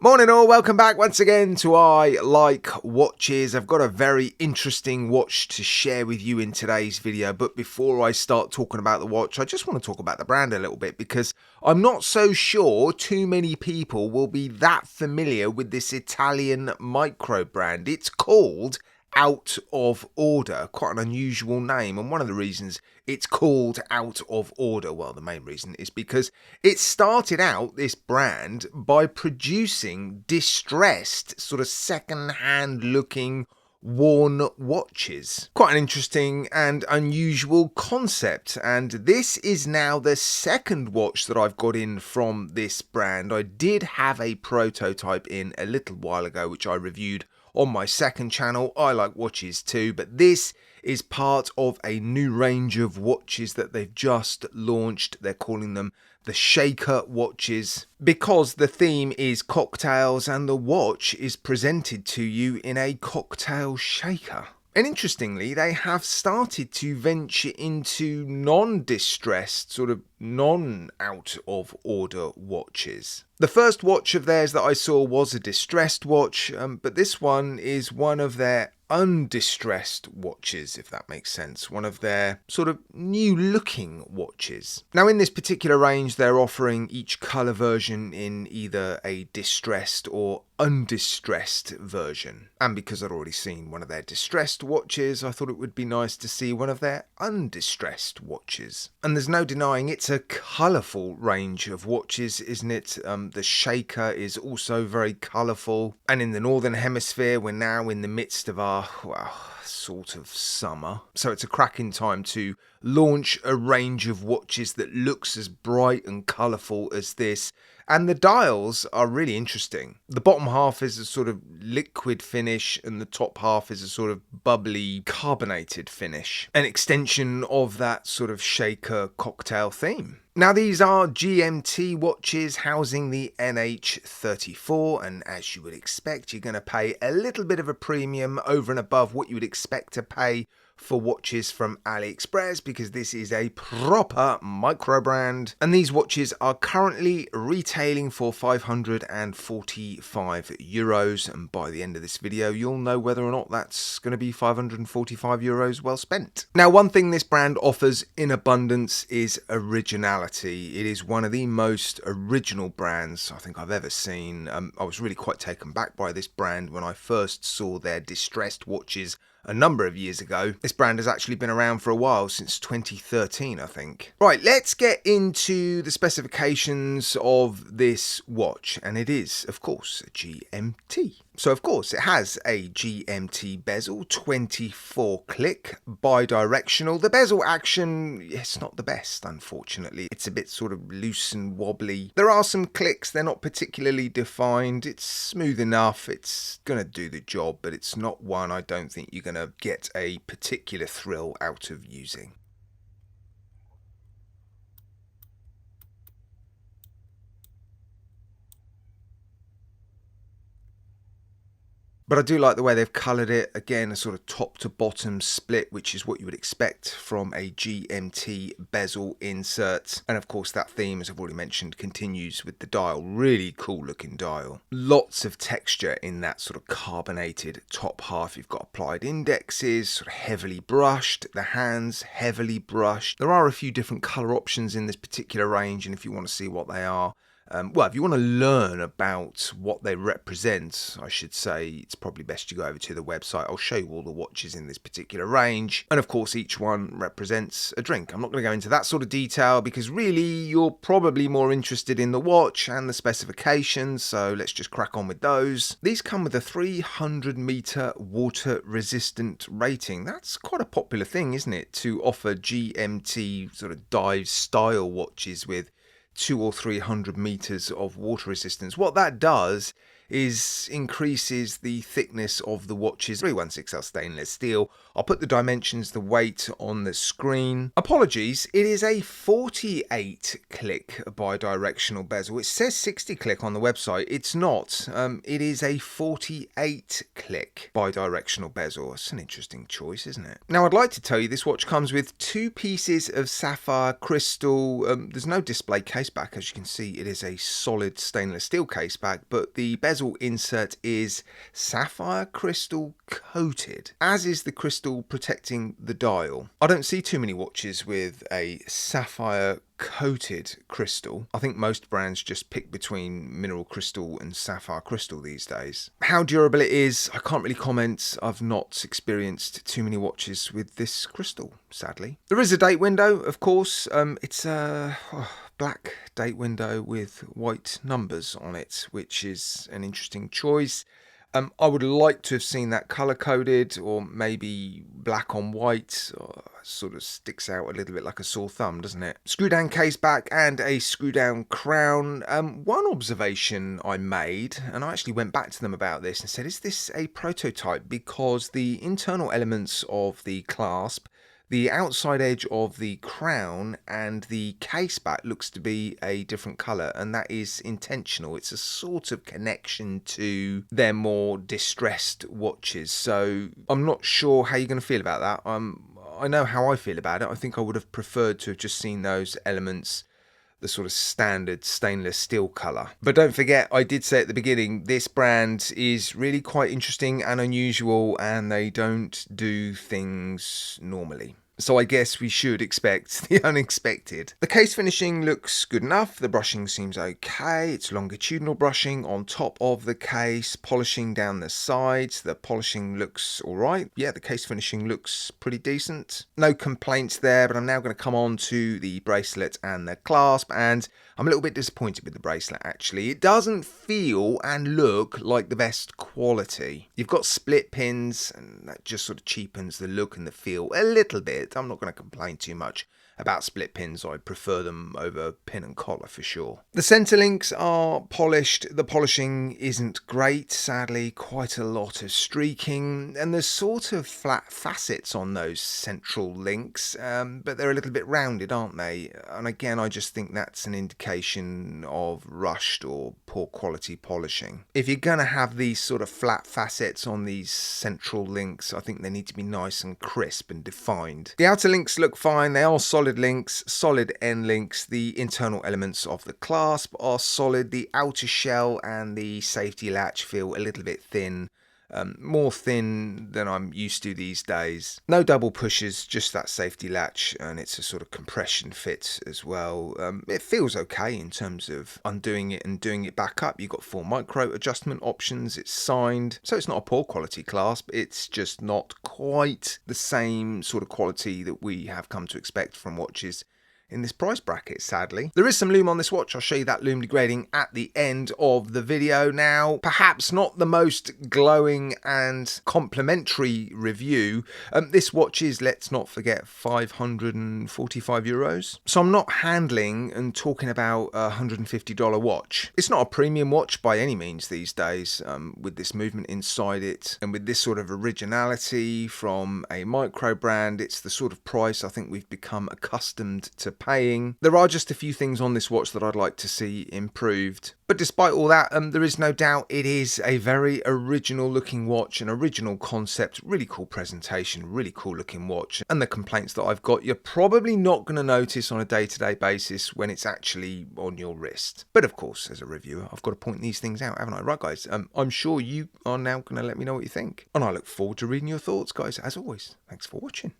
Morning all, welcome back once again to I Like Watches. I've got a very interesting watch to share with you in today's video, but before I start talking about the watch, I just want to talk about the brand a little bit because I'm not so sure too many people will be that familiar with this Italian micro brand. It's called Out of Order, quite an unusual name, and one of the reasons it's called Out of Order, well, the main reason is because it started out, this brand, by producing distressed, sort of second-hand looking worn watches. Quite an interesting and unusual concept, and this is now the second watch that I've got in from this brand. I did have a prototype in a little while ago which I reviewed on my second channel, I Like Watches too, but this is part of a new range of watches that they've just launched. They're calling them the Shaker watches because the theme is cocktails and the watch is presented to you in a cocktail shaker. And interestingly, they have started to venture into non-distressed, sort of non-out-of-order watches. The first watch of theirs that I saw was a distressed watch, but this one is one of their undistressed watches, if that makes sense. One of their sort of new-looking watches. Now, in this particular range, they're offering each colour version in either a distressed or undistressed version. And because I'd already seen one of their distressed watches, I thought it would be nice to see one of their undistressed watches. And there's no denying it's a colourful range of watches, isn't it? The Shaker is also very colourful. And in the Northern Hemisphere, we're now in the midst of our, well, sort of summer. So it's a cracking time to launch a range of watches that looks as bright and colourful as this. And the dials are really interesting. The bottom half is a sort of liquid finish and the top half is a sort of bubbly carbonated finish. An extension of that sort of Shaker cocktail theme. Now these are GMT watches housing the NH34, and as you would expect, you're going to pay a little bit of a premium over and above what you would expect to pay for watches from AliExpress, because this is a proper micro brand, and these watches are currently retailing for €545, and by the end of this video you'll know whether or not that's going to be €545 well spent. Now, one thing this brand offers in abundance is originality. It is one of the most original brands I think I've ever seen. I was really quite taken back by this brand when I first saw their distressed watches a number of years ago. This brand has actually been around for a while, since 2013 I think. Right, let's get into the specifications of this watch, and it is of course a GMT. So of course it has a GMT bezel, 24 click, bi-directional. The bezel action, it's not the best unfortunately. It's a bit sort of loose and wobbly. There are some clicks, they're not particularly defined. It's smooth enough, it's gonna do the job, but it's not one I don't think you're gonna get a particular thrill out of using. But I do like the way they've coloured it. Again, a sort of top to bottom split, which is what you would expect from a GMT bezel insert. And of course that theme, as I've already mentioned, continues with the dial. Really cool looking dial. Lots of texture in that sort of carbonated top half. You've got applied indexes, sort of heavily brushed. The hands, heavily brushed. There are a few different colour options in this particular range, and if you want to see what they are, well, if you want to learn about what they represent, I should say, it's probably best you go over to the website. I'll show you all the watches in this particular range. And of course, each one represents a drink. I'm not going to go into that sort of detail because really you're probably more interested in the watch and the specifications. So let's just crack on with those. These come with a 300-meter water resistant rating. That's quite a popular thing, isn't it? To offer GMT sort of dive style watches with 200 or 300 meters of water resistance. What that does increases the thickness of the watch's 316L stainless steel. I'll put the dimensions, the weight on the screen. Apologies, it is a 48 click bi-directional bezel. It says 60 click on the website. It's not. It is a 48 click bi-directional bezel. It's an interesting choice, isn't it? Now, I'd like to tell you this watch comes with 2 pieces of sapphire crystal. There's no display case back. As you can see, it is a solid stainless steel case back, but the bezel insert is sapphire crystal coated, as is the crystal protecting the dial. I don't see too many watches with a sapphire coated crystal. I think most brands just pick between mineral crystal and sapphire crystal these days. How durable it is, I can't really comment. I've not experienced too many watches with this crystal, sadly. There is a date window, of course. It's a black date window with white numbers on it, which is an interesting choice. I would like to have seen that color coded, or maybe black on white. Sort of sticks out a little bit like a sore thumb, doesn't it? Screw down case back and a screw down crown. One observation I made, and I actually went back to them about this and said, is this a prototype? Because the internal elements of the clasp, the outside edge of the crown and the case back looks to be a different colour, and that is intentional. It's a sort of connection to their more distressed watches. So I'm not sure how you're going to feel about that. I know how I feel about it. I think I would have preferred to have just seen those elements, the sort of standard stainless steel colour. But don't forget, I did say at the beginning, this brand is really quite interesting and unusual, and they don't do things normally. So I guess we should expect the unexpected. The case finishing looks good enough. The brushing seems okay. It's longitudinal brushing on top of the case, polishing down the sides. The polishing looks all right. Yeah, the case finishing looks pretty decent. No complaints there, but I'm now going to come on to the bracelet and the clasp, and I'm a little bit disappointed with the bracelet, actually. It doesn't feel and look like the best quality. You've got split pins, and that just sort of cheapens the look and the feel a little bit. I'm not going to complain too much about split pins. I prefer them over pin and collar for sure. The center links are polished. The polishing isn't great, sadly. Quite a lot of streaking, and there's sort of flat facets on those central links, but they're a little bit rounded, aren't they? And again, I just think that's an indication of rushed or poor quality polishing. If you're going to have these sort of flat facets on these central links, I think they need to be nice and crisp and defined. The outer links look fine. They are solid links, solid end links. The internal elements of the clasp are solid. The outer shell and the safety latch feel a little bit thin. More thin than I'm used to these days. No double pushes, just that safety latch, and it's a sort of compression fit as well. It feels okay in terms of undoing it and doing it back up. You've got 4 micro adjustment options. It's signed, so it's not a poor quality clasp. It's just not quite the same sort of quality that we have come to expect from watches in this price bracket, sadly. There is some lume on this watch. I'll show you that lume degrading at the end of the video. Now, perhaps not the most glowing and complimentary review. This watch is, let's not forget, €545. So I'm not handling and talking about a $150 watch. It's not a premium watch by any means these days, with this movement inside it and with this sort of originality from a micro brand. It's the sort of price I think we've become accustomed to paying. There are just a few things on this watch that I'd like to see improved. But despite all that, there is no doubt it is a very original looking watch, an original concept, really cool presentation, really cool looking watch. And the complaints that I've got, you're probably not going to notice on a day-to-day basis when it's actually on your wrist. But of course, as a reviewer, I've got to point these things out, haven't I? Right, guys, I'm sure you are now going to let me know what you think. And I look forward to reading your thoughts, guys. As always, thanks for watching.